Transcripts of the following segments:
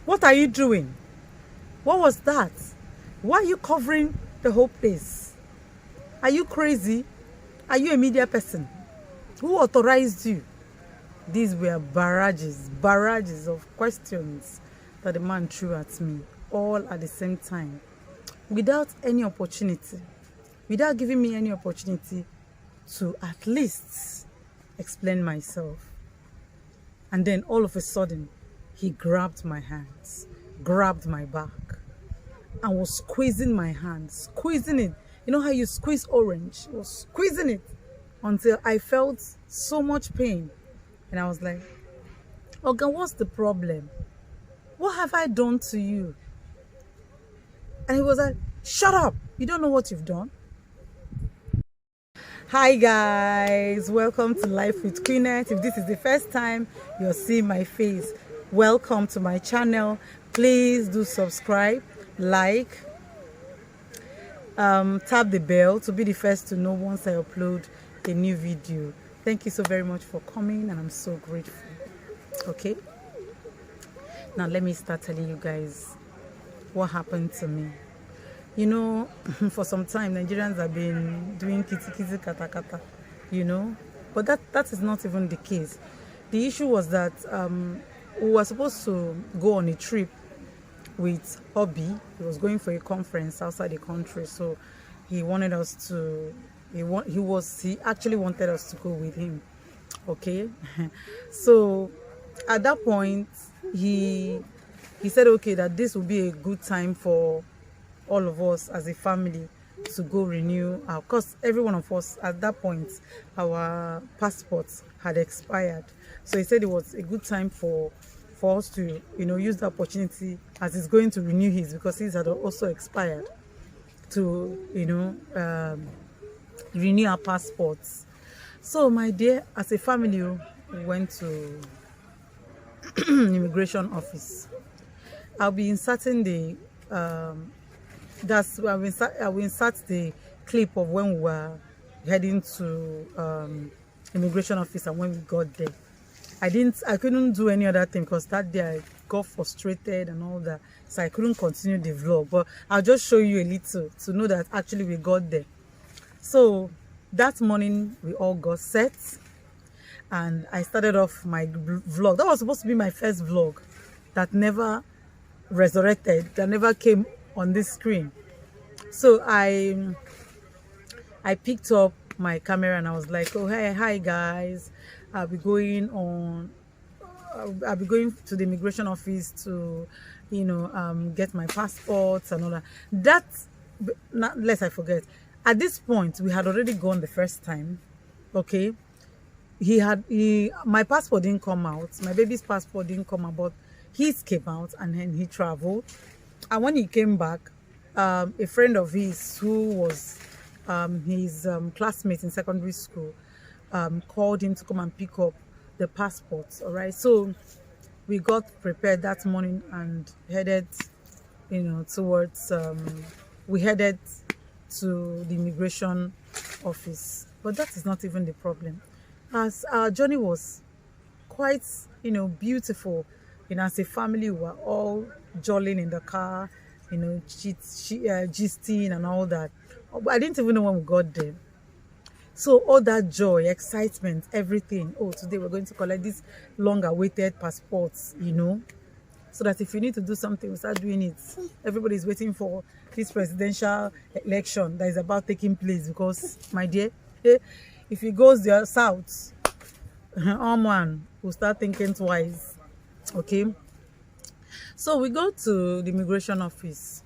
What are you doing? What was that? Why are you covering the whole place? Are you crazy? Are you a media person? Who authorized you? These were barrages of questions that the man threw at me, all at the same time, without any opportunity, without giving me any opportunity to at least explain myself. And then all of a sudden, he grabbed my hands, grabbed my back, and was squeezing my hand, squeezing it. You know how you squeeze orange? He was squeezing it until I felt so much pain. And I was like, Oga, what's the problem? What have I done to you? And he was like, shut up. You don't know what you've done. Hi guys, welcome to Life with Queenette. If this is the first time you're seeing my face, welcome to my channel. Please do subscribe, like, tap the bell to be the first to know once I upload a new video. Thank you so very much for coming, and I'm so grateful. Okay, now let me start telling you guys what happened to me. You know, for some time Nigerians have been doing kitty kata kata, you know, but that is not even the case. The issue was that we were supposed to go on a trip with Hobby. He was going for a conference outside the country, so he wanted us to. He actually wanted us to go with him. Okay, so at that point he said, okay, that this would be a good time for all of us as a family to go renew our, because every one of us at that point, our passports had expired. So he said it was a good time for us to, you know, use the opportunity as he's going to renew his, because his had also expired, to, you know, renew our passports. So my dear, as a family, we went to immigration office. I'll be inserting the I will insert the clip of when we were heading to immigration office and when we got there. I couldn't do any other thing because that day I got frustrated and all that, so I couldn't continue the vlog, but I'll just show you a little to know that actually we got there. So that morning we all got set and I started off my vlog. That was supposed to be my first vlog that never resurrected, that never came on this screen. So I picked up my camera and I was like, oh, hey, hi guys, I'll be going to the immigration office to, you know, get my passports and all that. Not lest I forget, at this point we had already gone the first time. Okay, my passport didn't come out, my baby's passport didn't come out, but his came out, and then he traveled. And when he came back, a friend of his who was his classmate in secondary school called him to come and pick up the passports. All right, so we got prepared that morning and headed, you know, towards we headed to the immigration office. But that is not even the problem, as our journey was quite, you know, beautiful. You know, as a family, we were all jollying in the car, you know, gisting and all that. I didn't even know when we got there. So all that joy, excitement, everything. Oh, today we're going to collect these long-awaited passports, you know, so that if you need to do something, we start doing it. Everybody's waiting for this presidential election that is about taking place, because, my dear, if it goes there south, oh man, we'll start thinking twice. Okay, so we go to the immigration office,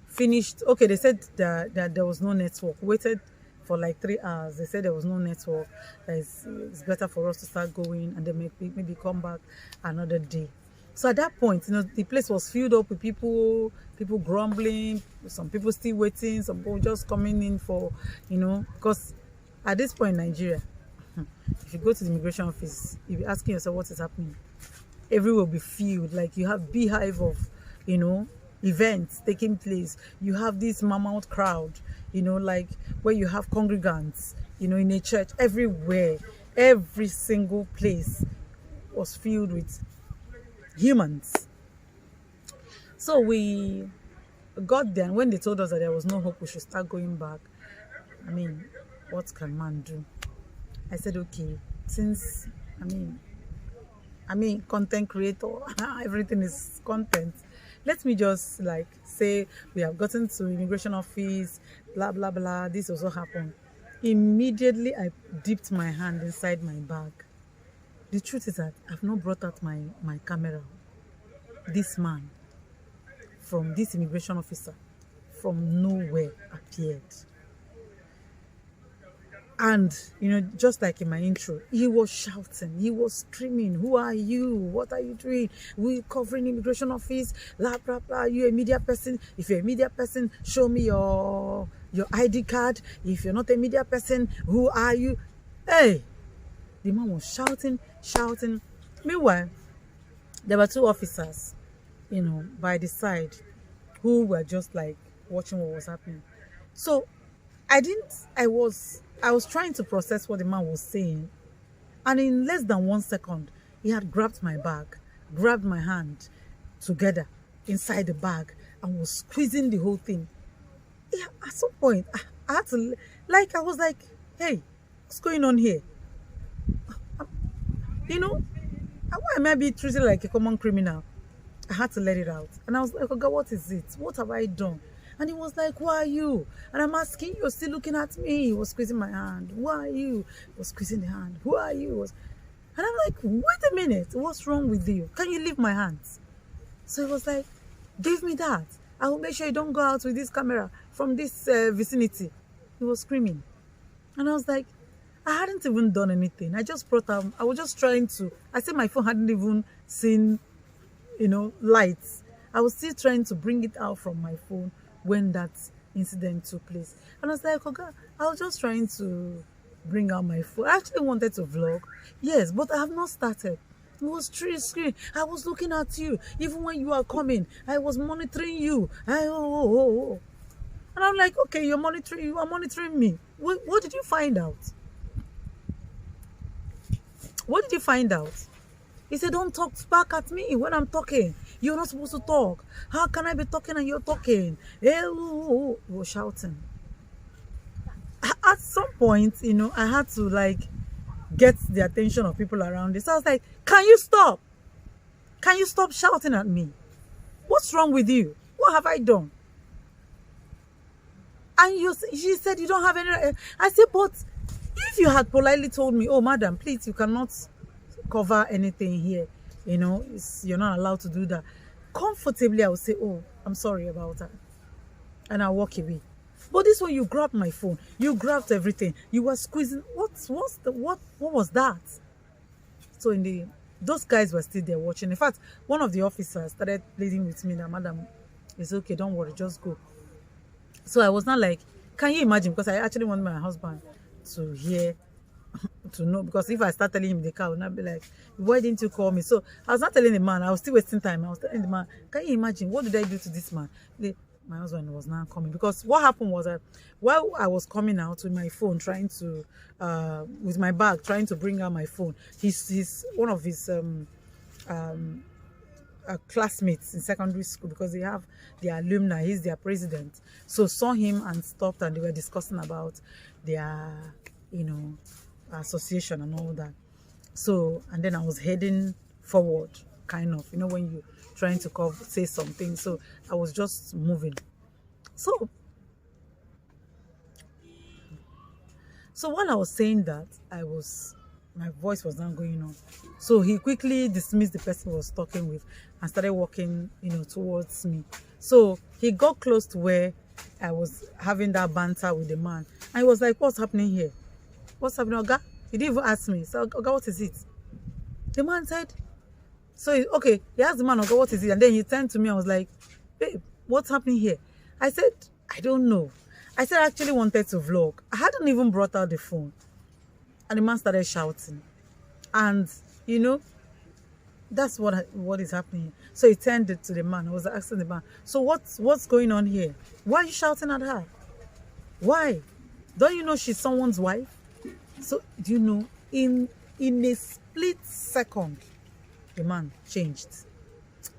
finished. Okay, they said that there was no network. Waited for like 3 hours. They said there was no network, that it's better for us to start going and then maybe come back another day. So at that point, you know, the place was filled up with people grumbling, some people still waiting, some people just coming in for, you know, because at this point in Nigeria, if you go to the immigration office, you'll be asking yourself what is happening. Everywhere will be filled, like you have beehive of, you know, events taking place. You have this mammoth crowd, you know, like where you have congregants, you know, in a church. Everywhere, every single place was filled with humans. So we got there, and when they told us that there was no hope, we should start going back. I mean, what can man do? I said, okay, since content creator, everything is content. Let me just like say we have gotten to immigration office, blah blah blah. This also happened. Immediately, I dipped my hand inside my bag. The truth is that I've not brought out my camera. This man, from this immigration officer, from nowhere appeared. And, just like in my intro, he was shouting, he was screaming, who are you? What are you doing? We covering immigration office, blah, blah, blah. You a media person? If you're a media person, show me your ID card. If you're not a media person, who are you? Hey, the man was shouting. Meanwhile, there were two officers, by the side, who were just like watching what was happening. So I was trying to process what the man was saying, and in less than 1 second, he had grabbed my bag, grabbed my hand together inside the bag, and was squeezing the whole thing. Yeah, at some point, I had to, I was like, hey, what's going on here? Why am I being treated like a common criminal? I had to let it out. And I was like, oh God, what is it? What have I done? And he was like, who are you? And I'm asking, you're still looking at me. He was squeezing my hand. Who are you? He was squeezing the hand. Who are you? And I'm like, wait a minute. What's wrong with you? Can you leave my hands? So he was like, give me that. I will make sure you don't go out with this camera from this vicinity. He was screaming. And I was like, I hadn't even done anything. I just brought out, I was just trying to, I said my phone hadn't even seen, lights. I was still trying to bring it out from my phone when that incident took place. And I was like, oh God, I was just trying to bring out my phone. I actually wanted to vlog. Yes, but I have not started. It was screen. I was looking at you. Even when you are coming, I was monitoring you. And I'm like, okay, you are monitoring me. What did you find out? What did you find out? He said, don't talk back at me when I'm talking. You're not supposed to talk. How can I be talking and you're talking? He was shouting. At some point, I had to get the attention of people around this. So I was like, can you stop? Can you stop shouting at me? What's wrong with you? What have I done? And she said, you don't have any. I said, but if you had politely told me, oh, madam, please, you cannot cover anything here. You're not allowed to do that. Comfortably, I would say, oh, I'm sorry about that. And I'll walk away. But this one, you grabbed my phone. You grabbed everything. You were squeezing. What was that? So those guys were still there watching. In fact, one of the officers started pleading with me that, madam, it's okay, don't worry, just go. So I was not like, can you imagine? Because I actually want my husband to hear, to know, because if I start telling him in the car, I would not be like, why didn't you call me? So I was not telling the man, I was still wasting time. I was telling the man, can you imagine, what did I do to this man? My husband was not coming, because what happened was that while I was coming out with my phone, trying to with my bag, trying to bring out my phone, he's one of his classmates in secondary school, because they have their alumni, he's their president, so saw him and stopped, and they were discussing about their association and all that. So, and then I was heading forward, kind of, when you trying to say something. So I was just moving. So while I was saying that, my voice was not going on. So he quickly dismissed the person he was talking with and started walking, towards me. So he got close to where I was having that banter with the man. And he was like, what's happening here? What's happening, Oga? He didn't even ask me. So, Oga, what is it? The man said, okay, he asked the man, Oga, what is it? And then he turned to me and was like, babe, what's happening here? I said, I don't know. I said, I actually wanted to vlog. I hadn't even brought out the phone. And the man started shouting. And, that's what is happening. So he turned it to the man. I was asking the man, so what's going on here? Why are you shouting at her? Why? Don't you know she's someone's wife? So, do you know, in a split second, the man changed.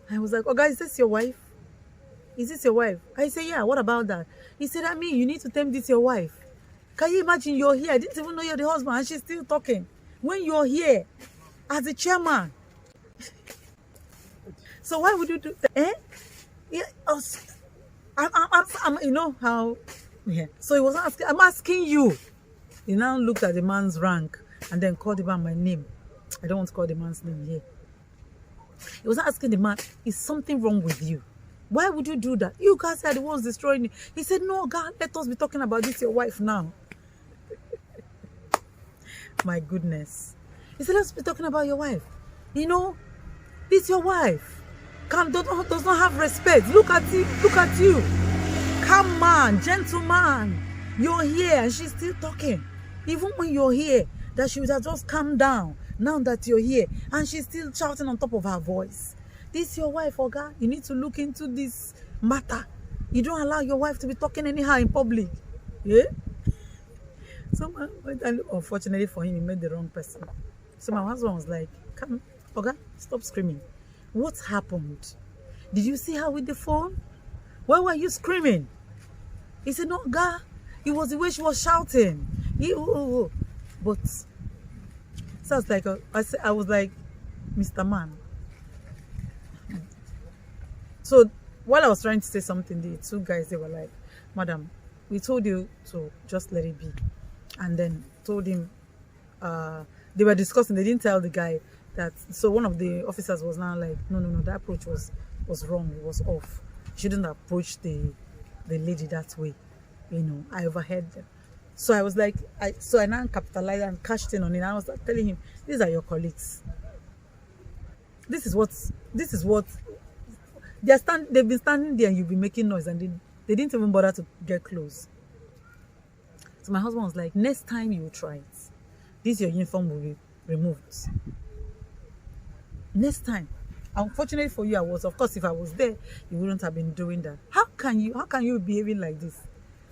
I was like, oh, guys, is this your wife? Is this your wife? I say, yeah, what about that? He said, I mean, you need to tell me this your wife. Can you imagine you're here? I didn't even know you're the husband and she's still talking. When you're here as the chairman. So why would you do that? Eh? Yeah, you know how, yeah. So he was asking, I'm asking you. He now looked at the man's rank and then called him by my name. I don't want to call the man's name here. He was asking the man, is something wrong with you? Why would you do that? You guys are the ones destroying it. He said, no, God, let us be talking about this, your wife now. My goodness. He said, let's be talking about your wife. You know, this your wife. Does not have respect. Look at you. Look at you. Come on, gentleman. You're here and she's still talking. Even when you're here, that she would have just calmed down. Now that you're here and she's still shouting on top of her voice. This is your wife, Oga. You need to look into this matter. You don't allow your wife to be talking anyhow in public. Yeah? So unfortunately for him, he made the wrong person. So my husband was like, come, Oga, stop screaming. What happened? Did you see her with the phone? Why were you screaming? He said, no, Oga. It was the way she was shouting. But so I was like, I was like, Mr. Man. So while I was trying to say something, the two guys, they were like, Madam, we told you to just let it be. And then told him, they were discussing, they didn't tell the guy that, so one of the officers was now like, no, that approach was wrong, it was off. You shouldn't approach the lady that way. You know, I overheard them. So I was like, I now capitalized and cashed in on it. I was like telling him, these are your colleagues. This is what they've been standing there and you'll be making noise, and they didn't even bother to get close. So my husband was like, next time you try it, this your uniform will be removed. Next time. Unfortunately for you, of course, if I was there, you wouldn't have been doing that. How can you be behaving like this?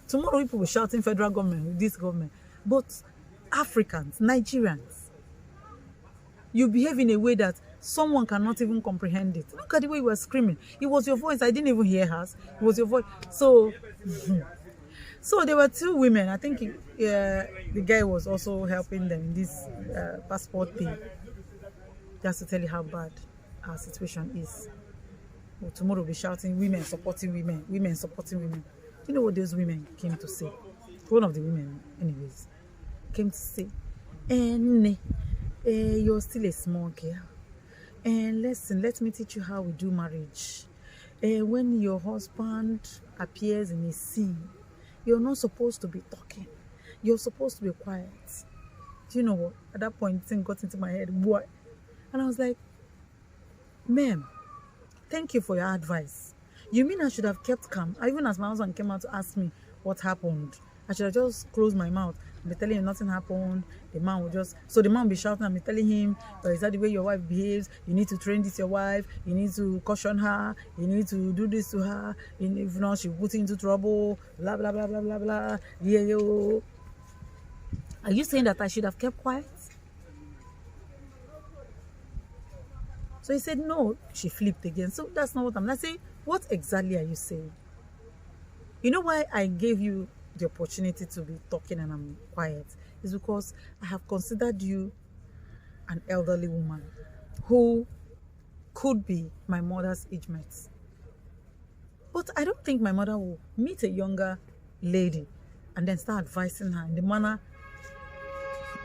Tomorrow people will shout in federal government, this government. But Africans, Nigerians, you behave in a way that someone cannot even comprehend it. Look at the way you were screaming. It was your voice. I didn't even hear hers. It was your voice. So, so there were two women. I think the guy was also helping them in this passport thing. Just to tell you how bad our situation is. Well, tomorrow we'll be shouting, women supporting women, women supporting women. Do you know what those women came to say? One of the women, anyways, came to say, you're still a small girl. And listen, let me teach you how we do marriage. When your husband appears in a scene, you're not supposed to be talking. You're supposed to be quiet. Do you know what? At that point, thing got into my head. What? And I was like, ma'am, thank you for your advice. You mean I should have kept calm? Even as my husband came out to ask me what happened, I should have just closed my mouth and be telling him nothing happened. The man would just, so the man would be shouting and be telling him, is that the way your wife behaves? You need to train this your wife. You need to caution her. You need to do this to her. If not, she'll put you into trouble. Blah, blah, blah, blah, blah, blah. Yeah, yo. Are you saying that I should have kept quiet? So he said, no. She flipped again. So that's not what I'm saying. What exactly are you saying? You know why I gave you the opportunity to be talking and I'm quiet? Is because I have considered you an elderly woman who could be my mother's age mate. But I don't think my mother will meet a younger lady and then start advising her in the manner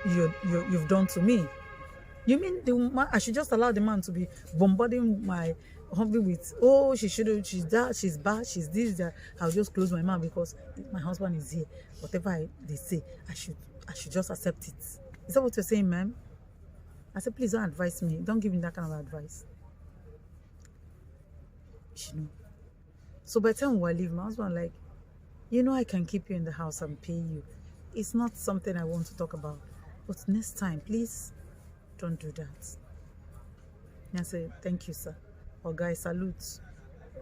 you've done to me. You mean I should just allow the man to be bombarding my hubby with, oh, she's that, she's bad, she's this, that. I'll just close my mouth because my husband is here. Whatever they say, I should just accept it. Is that what you're saying, ma'am? I said, please don't advise me. Don't give me that kind of advice. You know. So by the time we leave, my husband like, you know, I can keep you in the house and pay you. It's not something I want to talk about. But next time, please don't do that. And I said, thank you, sir. Or guy, salute.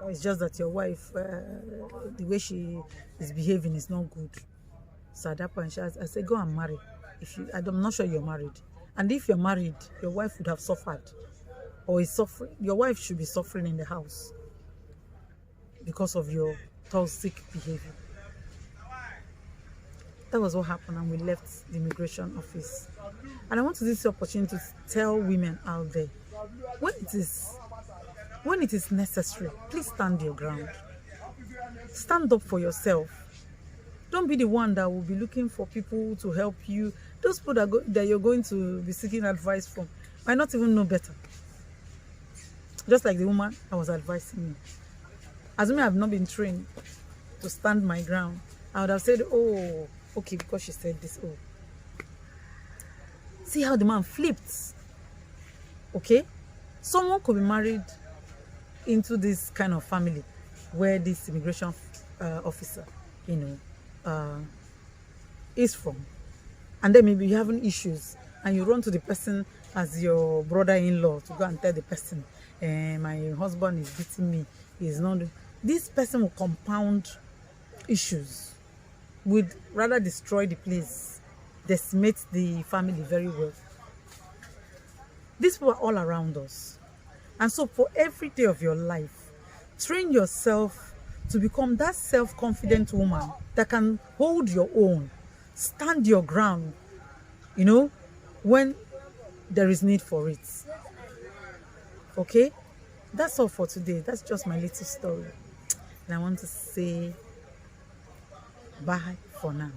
It's just that your wife, the way she is behaving is not good. So at that point, I said, go and marry. I'm not sure you're married. And if you're married, your wife would have suffered. Or is suffering. Your wife should be suffering in the house. because of your toxic behavior. That was what happened, and we left the immigration office. And I want to use this opportunity to tell women out there, when it is necessary, please stand your ground. Stand up for yourself. Don't be the one that will be looking for people to help you. Those people that you're going to be seeking advice from might not even know better. Just like the woman I was advising me. Assuming I've not been trained to stand my ground, I would have said, oh, okay, because she said this. Oh, see how the man flipped. Okay, someone could be married into this kind of family where this immigration officer, is from, and then maybe you're having issues, and you run to the person as your brother-in-law to go and tell the person, my husband is beating me. He's not. This person will compound issues, would rather destroy the place, decimate the family very well. These people are all around us. And so for every day of your life, train yourself to become that self-confident woman that can hold your own, stand your ground, when there is need for it. Okay? That's all for today. That's just my little story. And I want to say bye for now.